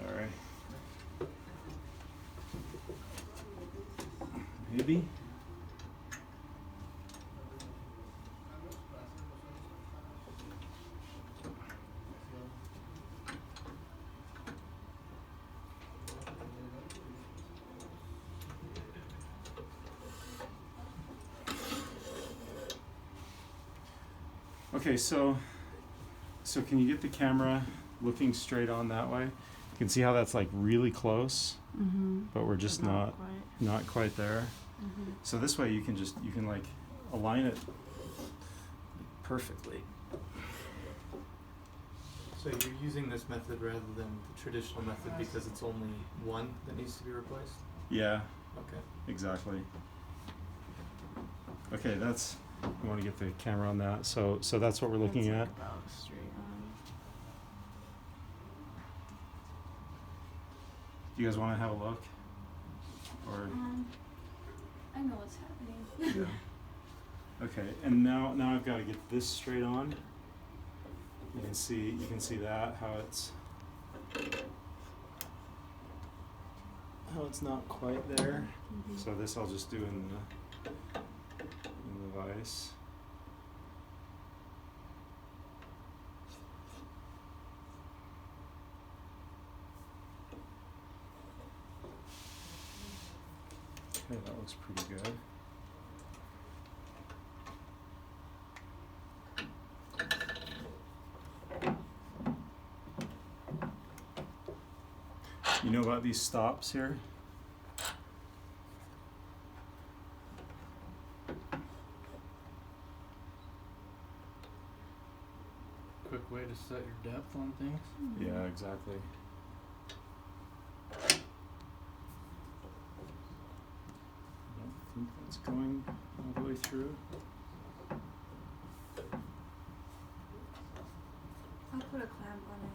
Sorry. Maybe. Okay, so can you get the camera looking straight on that way? You can see how that's like really close, but we're just not quite there. So this way you can like align it perfectly. So you're using this method rather than the traditional method because it's only one that needs to be replaced? Yeah. Okay. Exactly. Okay, that's, you want to get the camera on that. So that's what we're looking at. About straight on. Do you guys want to have a look? Or I know what's happening. yeah. Okay, and now I've got to get this straight on. You can see that how it's not quite there. So this I'll just do in the vise. Okay, that looks pretty good. You know about these stops here? Quick way to set your depth on things? Yeah, exactly. I don't think that's going all the way through. I'll put a clamp on it.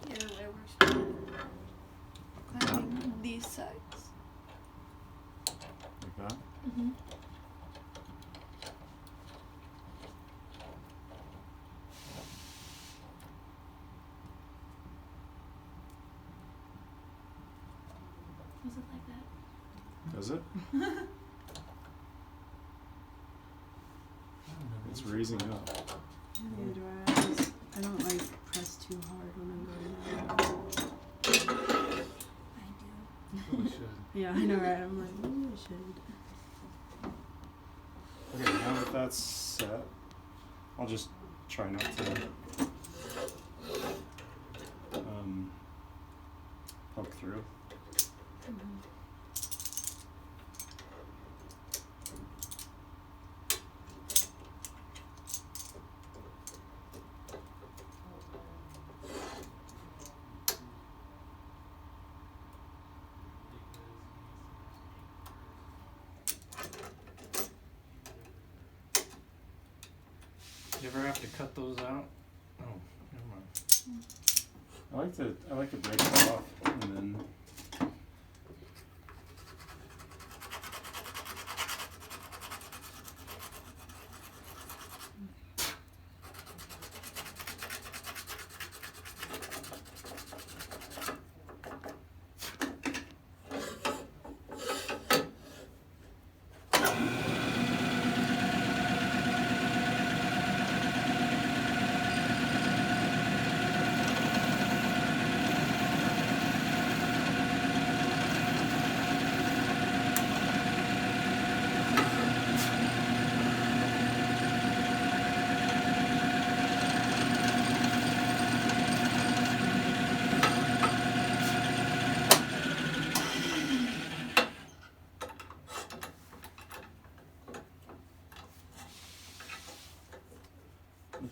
Either way works better. Clamping these sides. Like that? Mm-hmm. Was it like that? Does it? It's raising up. Neither do I. I don't like press too hard when I'm going out. I do. Probably should. Yeah, I know, right? I'm like, ooh, I should. Okay, now that that's set, I'll just try not to poke through. You ever have to cut those out? Oh, never mind. I like to break it off and then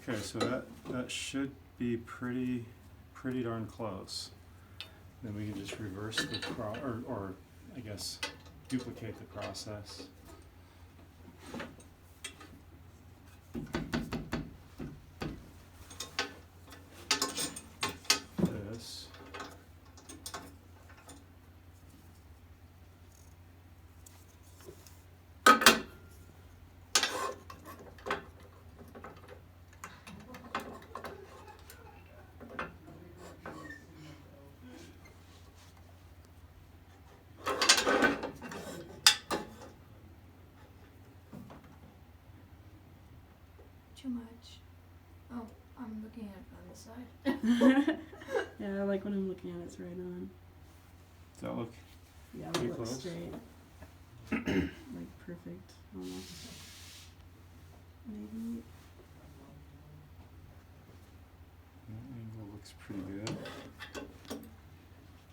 okay, so that should be pretty darn close. Then we can just reverse the or I guess duplicate the process. This. too much. Oh, I'm looking at it on the side. Yeah, I like when I'm looking at it, it's right on. Does that look? Yeah, Pretty it looks close. straight. Like perfect, almost. Maybe. That angle looks pretty good.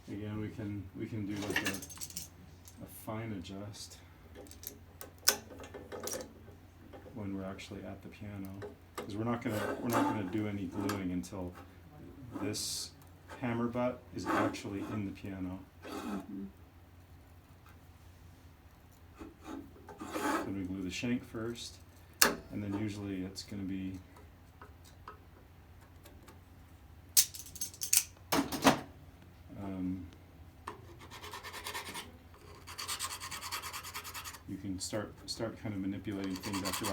Again, we can do like a fine adjust when we're actually at the piano, because we're not gonna do any gluing until this hammer butt is actually in the piano. Mm-hmm. Then we glue the shank first, and then usually it's gonna be you can start kind of manipulating things after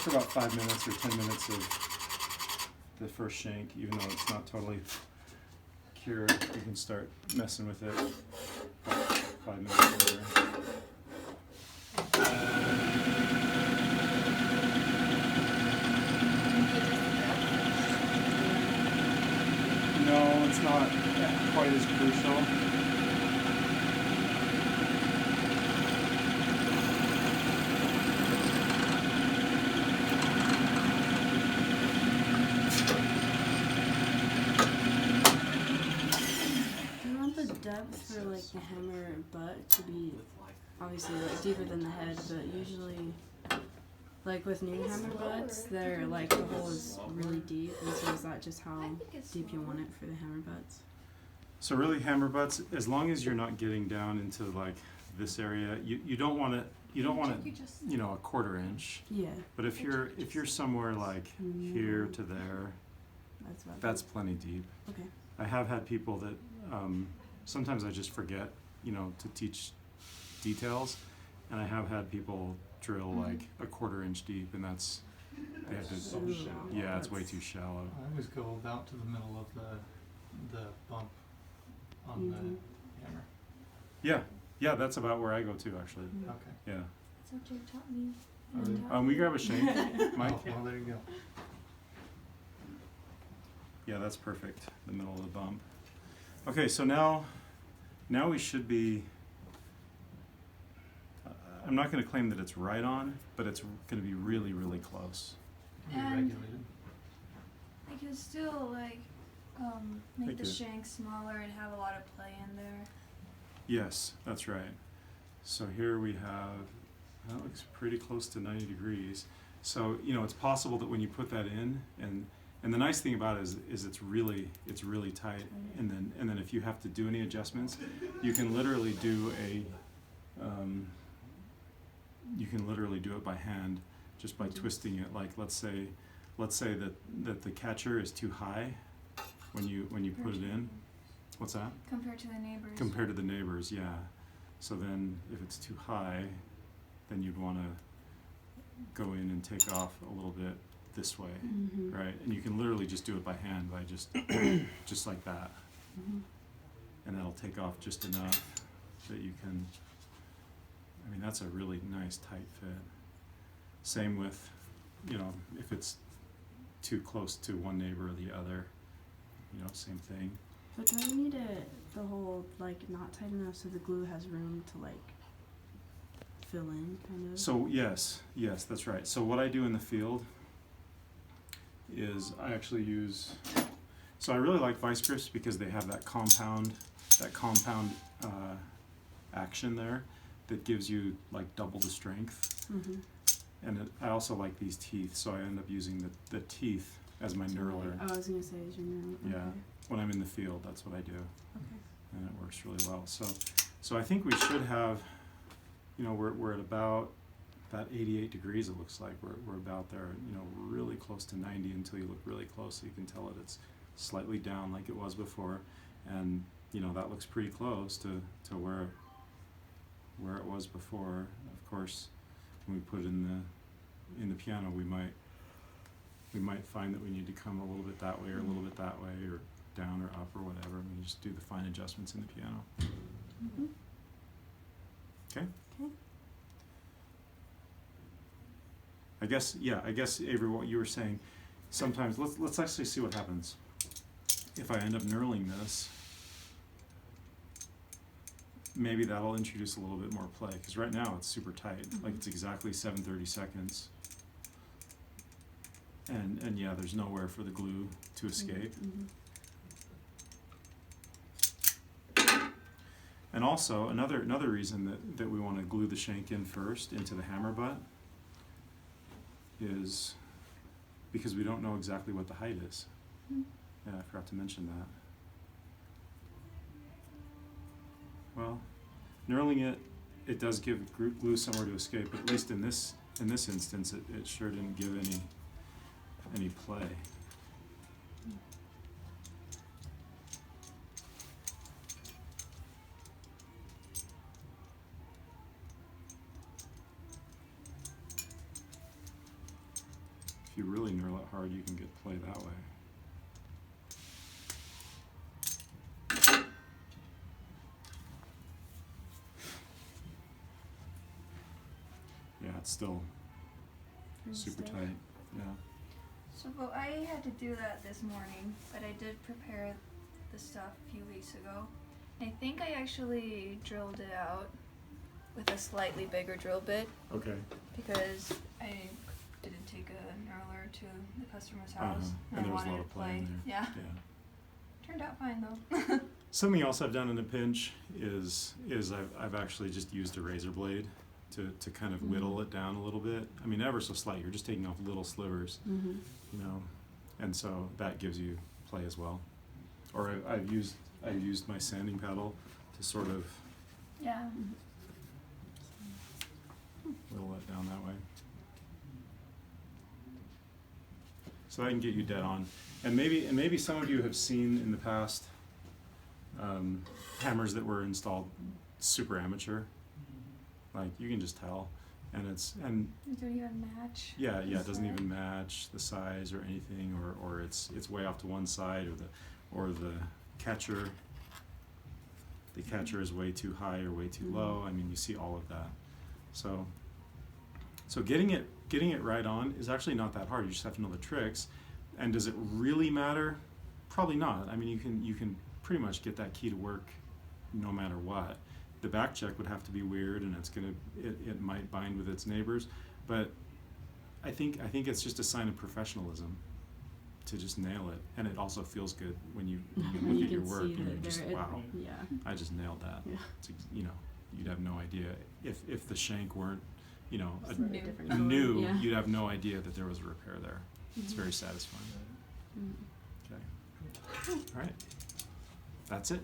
about 5 minutes or 10 minutes of the first shank, even though it's not totally cured. You can start messing with it about 5 minutes later. No, it's not quite as crucial. Do you want the depth for like the hammer butt to be obviously like deeper than the head, but usually like with new hammer butts, they're like the hole is really deep, and so is that just how deep you want it for the hammer butts? So really, hammer butts, as long as you're not getting down into like this area, you don't want it. You don't want it, you know, a 1/4 inch. Yeah, But if you're somewhere like here to there, that's what. that's plenty deep. Okay. I have had people that sometimes I just forget, you know, to teach details, and I have had people drill like a 1/4 inch deep, and that's they have to. So shallow. Yeah, it's way too shallow. I always go about to the middle of the bump on the hammer. Yeah, that's about where I go to actually. Mhm. Okay. Yeah. That's what Jake taught me. We grab a shank, Mike. Oh, well, there you go. Yeah, that's perfect. The middle of the bump. Okay, so now we should be. I'm not going to claim that it's right on, but it's going to be really, really close. Be And- regulated. I can still make Thank the you. shank smaller and have a lot of play in there. Yes, that's right. So here we have, that looks pretty close to 90 degrees. So, you know, it's possible that when you put that in, and the nice thing about it is it's really tight, and then if you have to do any adjustments, you can literally do it by hand, just by twisting it. Like let's say that the catcher is too high when you put it in. What's that? Compared to the neighbors. Compared to the neighbors, yeah. So then if it's too high, then you'd want to go in and take off a little bit this way, Mm-hmm. right? And you can literally just do it by hand, by just like that. Mm-hmm. And that'll take off just enough that you can, I mean, that's a really nice tight fit. Same with, you know, if it's too close to one neighbor or the other, you know, same thing. But do I need the hole like not tight enough so the glue has room to like fill in, kind of? So yes, that's right. So what I do in the field is I actually use, so I really like vice grips because they have that compound action there that gives you like double the strength. Mm-hmm. And I also like these teeth, so I end up using the teeth as my knurler. Oh, I was gonna say is your knurler. Yeah. Okay. When I'm in the field, that's what I do, Okay. and it works really well. So I think we should have, you know, we're at about 88 degrees. It looks like we're about there. You know, really close to 90 until you look really close, so you can tell that it's slightly down like it was before, and you know that looks pretty close to where it was before. Of course, when we put it in the piano, we might find that we need to come a little bit that way or a little bit that way or down or up or whatever, and we just do the fine adjustments in the piano. Mm-hmm. Okay? Okay. I guess Avery, what you were saying, sometimes let's actually see what happens if I end up knurling this. Maybe that'll introduce a little bit more play, because right now it's super tight, like it's exactly 730 seconds. And yeah, there's nowhere for the glue to escape. And also, another reason that we want to glue the shank in first into the hammer butt is because we don't know exactly what the height is. Yeah, I forgot to mention that. Well, knurling it does give glue somewhere to escape, but at least in this instance, it sure didn't give any play. If you really knurl it hard, you can get play that way. Yeah, it's still super tight. Yeah. So well, I had to do that this morning, but I did prepare the stuff a few weeks ago. I think I actually drilled it out with a slightly bigger drill bit Okay. because I didn't take a knurler to the customer's house. And there was a wanted lot to of play in there. Yeah. Yeah. Turned out fine though. Something else I've done in a pinch is I've actually just used a razor blade to kind of whittle it down a little bit. I mean, ever so slight. You're just taking off little slivers, you know, and so that gives you play as well. Or I've used my sanding paddle to sort of Yeah. whittle it down that way. So I can get you dead on. And maybe some of you have seen in the past hammers that were installed super amateur. Like you can just tell, and It don't even match. yeah, it doesn't side. even match the size or anything, or it's way off to one side, or the catcher. The catcher is way too high or way too low. I mean, you see all of that. So getting it right on is actually not that hard. You just have to know the tricks. And does it really matter? Probably not. I mean, you can pretty much get that key to work no matter what. The back check would have to be weird, and it might bind with its neighbors, but I think it's just a sign of professionalison to just nail it, and it also feels good when you look at your work and you're just wow, I just nailed that. Yeah. It's, you know, you'd have no idea if the shank weren't, you know, Different new. Yeah. You'd have no idea that there was a repair there. It's very satisfying. Okay. All right. That's it.